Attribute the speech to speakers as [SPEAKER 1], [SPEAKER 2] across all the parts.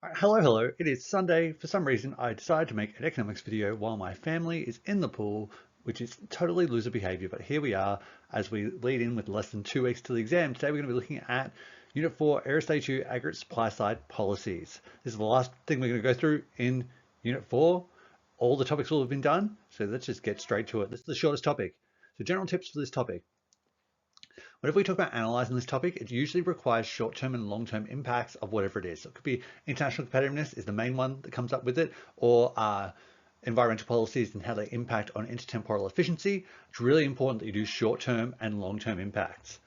[SPEAKER 1] Hello. It is Sunday. For some reason, I decided to make an economics video while my family is in the pool, which is totally loser behavior. But here we are as we lead in with less than 2 weeks to the exam. Today, we're going to be looking at Unit 4, AOS2 Aggregate Supply Side Policies. This is the last thing we're going to go through in Unit 4. All the topics will have been done. So let's just get straight to it. This is the shortest topic. So general tips for this topic. Whenever we talk about analyzing this topic, it usually requires short-term and long-term impacts of whatever it is. So it could be international competitiveness is the main one that comes up with it, or environmental policies and how they impact on intertemporal efficiency. It's really important that you do short-term and long-term impacts.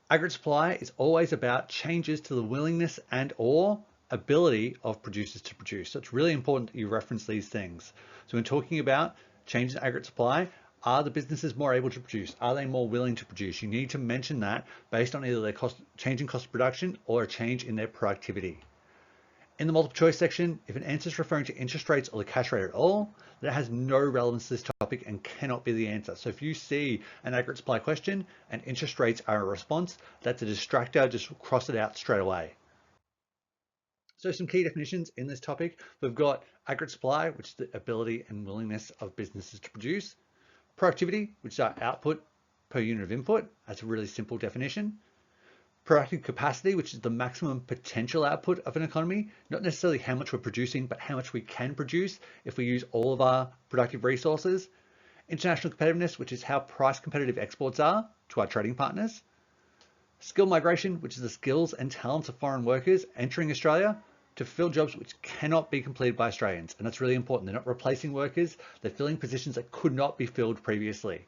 [SPEAKER 1] Aggregate supply is always about changes to the willingness and or ability of producers to produce. So it's really important that you reference these things. So when talking about changes in aggregate supply, are the businesses more able to produce? Are they more willing to produce? You need to mention that based on either their change in cost of production or a change in their productivity. In the multiple choice section, if an answer is referring to interest rates or the cash rate at all, that has no relevance to this topic and cannot be the answer. So if you see an aggregate supply question and interest rates are a response, that's a distractor, just cross it out straight away. So some key definitions in this topic, we've got aggregate supply, which is the ability and willingness of businesses to produce. Productivity, which is our output per unit of input. That's a really simple definition. Productive capacity, which is the maximum potential output of an economy, not necessarily how much we're producing, but how much we can produce if we use all of our productive resources. International competitiveness, which is how price competitive exports are to our trading partners. Skill migration, which is the skills and talents of foreign workers entering Australia to fill jobs which cannot be completed by Australians. And that's really important. They're not replacing workers, they're filling positions that could not be filled previously.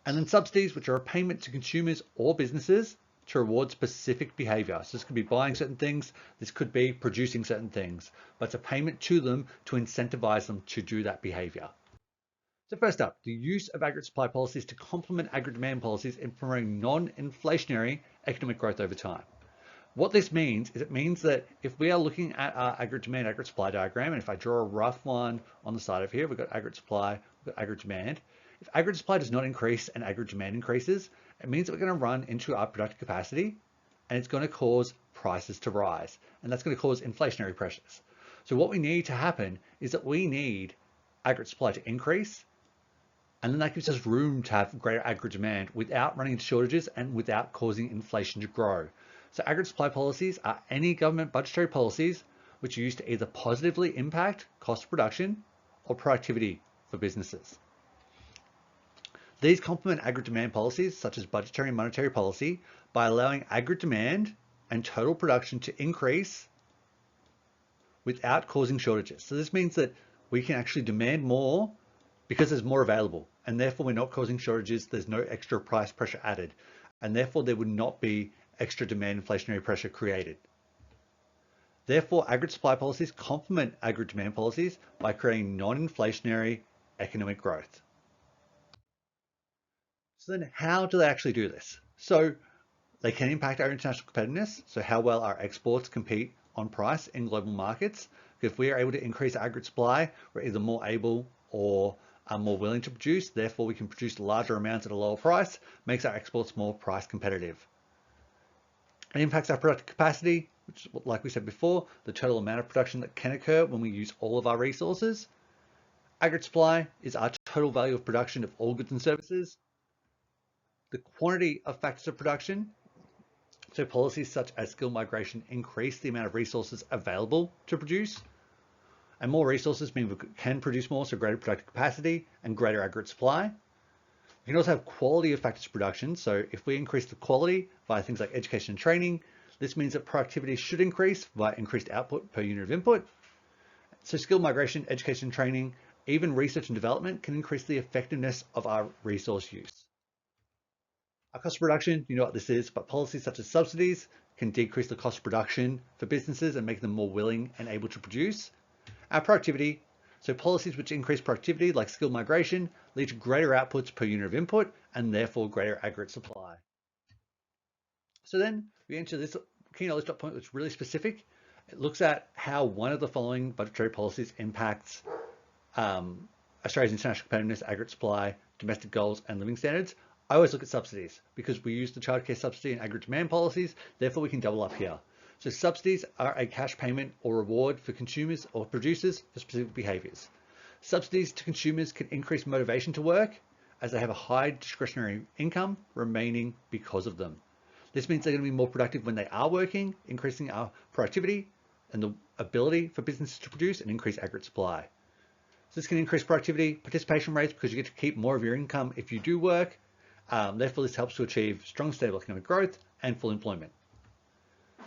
[SPEAKER 1] And then subsidies, which are a payment to consumers or businesses to reward specific behavior. So this could be buying certain things, this could be producing certain things, but it's a payment to them to incentivize them to do that behavior. So first up, the use of aggregate supply policies to complement aggregate demand policies in promoting non-inflationary economic growth over time. What this means is it means that if we are looking at our aggregate demand, aggregate supply diagram, and if I draw a rough one on the side of here, we've got aggregate supply, we've got aggregate demand. If aggregate supply does not increase and aggregate demand increases, it means that we're going to run into our productive capacity and it's going to cause prices to rise. And that's going to cause inflationary pressures. So what we need to happen is that we need aggregate supply to increase, and then that gives us room to have greater aggregate demand without running into shortages and without causing inflation to grow. So aggregate supply policies are any government budgetary policies which are used to either positively impact cost of production or productivity for businesses. These complement aggregate demand policies, such as budgetary and monetary policy, by allowing aggregate demand and total production to increase without causing shortages. So this means that we can actually demand more because there's more available, and therefore we're not causing shortages, there's no extra price pressure added, and therefore there would not be extra demand inflationary pressure created. Therefore, aggregate supply policies complement aggregate demand policies by creating non-inflationary economic growth. So then how do they actually do this? So they can impact our international competitiveness, so how well our exports compete on price in global markets. If we are able to increase aggregate supply, we're either more able or are more willing to produce, therefore we can produce larger amounts at a lower price, makes our exports more price competitive. It impacts our productive capacity, which is, like we said before, the total amount of production that can occur when we use all of our resources. Aggregate supply is our total value of production of all goods and services. The quantity of factors of production, so policies such as skill migration increase the amount of resources available to produce. And more resources mean we can produce more, so greater productive capacity and greater aggregate supply. We can also have quality of factors of production. So if we increase the quality via things like education and training, this means that productivity should increase via increased output per unit of input. So skill migration, education and training, even research and development can increase the effectiveness of our resource use. Our cost of production, you know what this is, but policies such as subsidies can decrease the cost of production for businesses and make them more willing and able to produce. Our productivity, so policies which increase productivity like skill migration lead to greater outputs per unit of input and therefore greater aggregate supply. So then we enter this key knowledge dot point, which is really specific. It looks at how one of the following budgetary policies impacts Australia's international competitiveness, aggregate supply, domestic goals, and living standards. I always look at subsidies because we use the childcare subsidy and aggregate demand policies, therefore we can double up here. So subsidies are a cash payment or reward for consumers or producers for specific behaviors. Subsidies to consumers can increase motivation to work as they have a high discretionary income remaining because of them. This means they're going to be more productive when they are working, increasing our productivity and the ability for businesses to produce and increase aggregate supply. So this can increase productivity, participation rates, because you get to keep more of your income if you do work. Therefore, this helps to achieve strong, stable economic growth and full employment.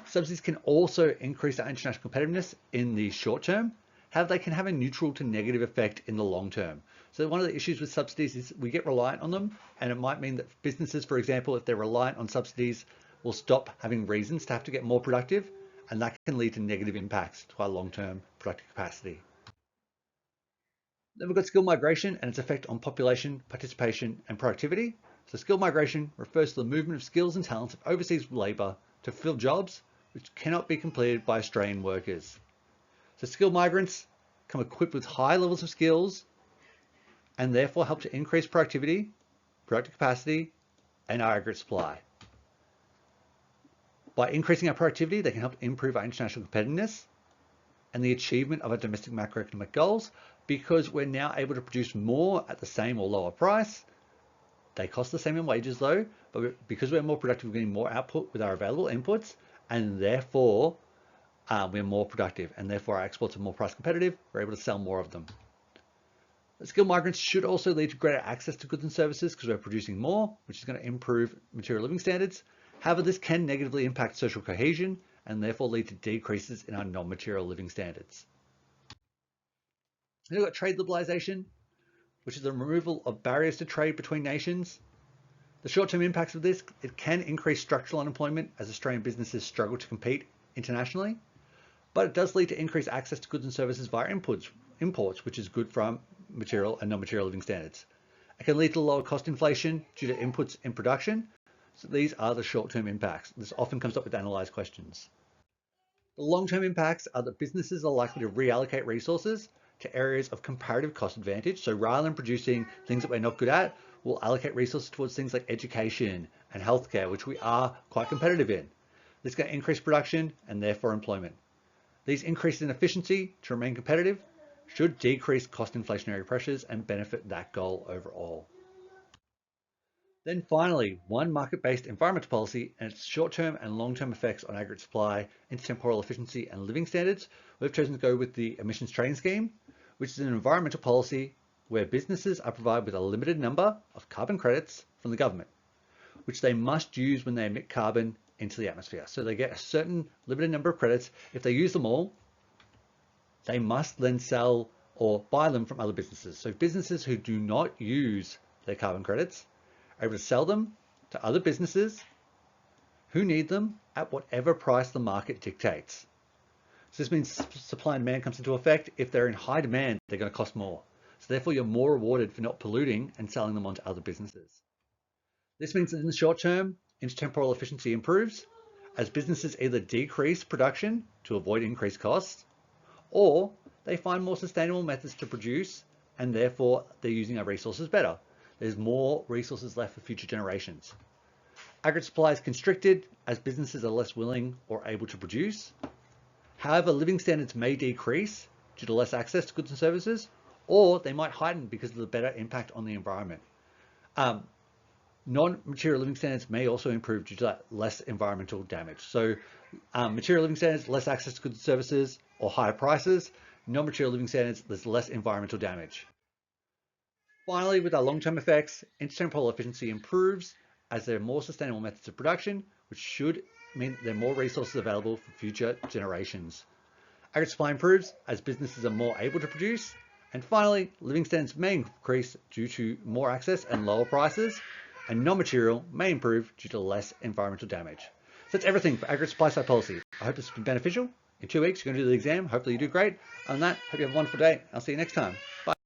[SPEAKER 1] Subsidies can also increase our international competitiveness in the short term. However, they can have a neutral to negative effect in the long term. So one of the issues with subsidies is we get reliant on them, and it might mean that businesses, for example, if they're reliant on subsidies, will stop having reasons to have to get more productive, and that can lead to negative impacts to our long-term productive capacity. Then we've got skill migration and its effect on population, participation, and productivity. So skill migration refers to the movement of skills and talents of overseas labour to fill jobs which cannot be completed by Australian workers. So skilled migrants come equipped with high levels of skills and therefore help to increase productivity, productive capacity, and our aggregate supply. By increasing our productivity, they can help improve our international competitiveness and the achievement of our domestic macroeconomic goals, because we're now able to produce more at the same or lower price. They cost the same in wages though, but because we're more productive, we're getting more output with our available inputs, and therefore we're more productive, and therefore our exports are more price competitive. We're able to sell more of them. Skilled migrants should also lead to greater access to goods and services because we're producing more, which is going to improve material living standards. However, this can negatively impact social cohesion and therefore lead to decreases in our non-material living standards. Then we've got trade liberalisation, which is the removal of barriers to trade between nations. The short-term impacts of this, it can increase structural unemployment as Australian businesses struggle to compete internationally, but it does lead to increased access to goods and services via imports, which is good for material and non-material living standards. It can lead to lower cost inflation due to inputs in production. So these are the short-term impacts. This often comes up with analysed questions. The long-term impacts are that businesses are likely to reallocate resources to areas of comparative cost advantage. So rather than producing things that we're not good at, we'll allocate resources towards things like education and healthcare, which we are quite competitive in. This is going to increase production and therefore employment. These increases in efficiency to remain competitive should decrease cost inflationary pressures and benefit that goal overall. Then finally, one market-based environmental policy and its short-term and long-term effects on aggregate supply, intertemporal efficiency and living standards. We've chosen to go with the emissions trading scheme, which is an environmental policy where businesses are provided with a limited number of carbon credits from the government, which they must use when they emit carbon into the atmosphere. So they get a certain limited number of credits. If they use them all, they must then sell or buy them from other businesses. So businesses who do not use their carbon credits are able to sell them to other businesses who need them at whatever price the market dictates. So this means supply and demand comes into effect. If they're in high demand, they're going to cost more. So therefore, you're more rewarded for not polluting and selling them on to other businesses. This means that in the short term, intertemporal efficiency improves as businesses either decrease production to avoid increased costs, or they find more sustainable methods to produce, and therefore they're using our resources better. There's more resources left for future generations. Aggregate supply is constricted as businesses are less willing or able to produce. However, living standards may decrease due to less access to goods and services, or they might heighten because of the better impact on the environment. Non-material living standards may also improve due to that less environmental damage. So material living standards, less access to goods and services, or higher prices. Non-material living standards, there's less environmental damage. Finally, with our long-term effects, intertemporal efficiency improves as there are more sustainable methods of production, which should mean that there are more resources available for future generations. Aggregate supply improves as businesses are more able to produce. And finally, living standards may increase due to more access and lower prices, and non-material may improve due to less environmental damage. So that's everything for aggregate supply side policy. I hope this has been beneficial. In 2 weeks, you're going to do the exam. Hopefully you do great. Other than that, hope you have a wonderful day. I'll see you next time. Bye.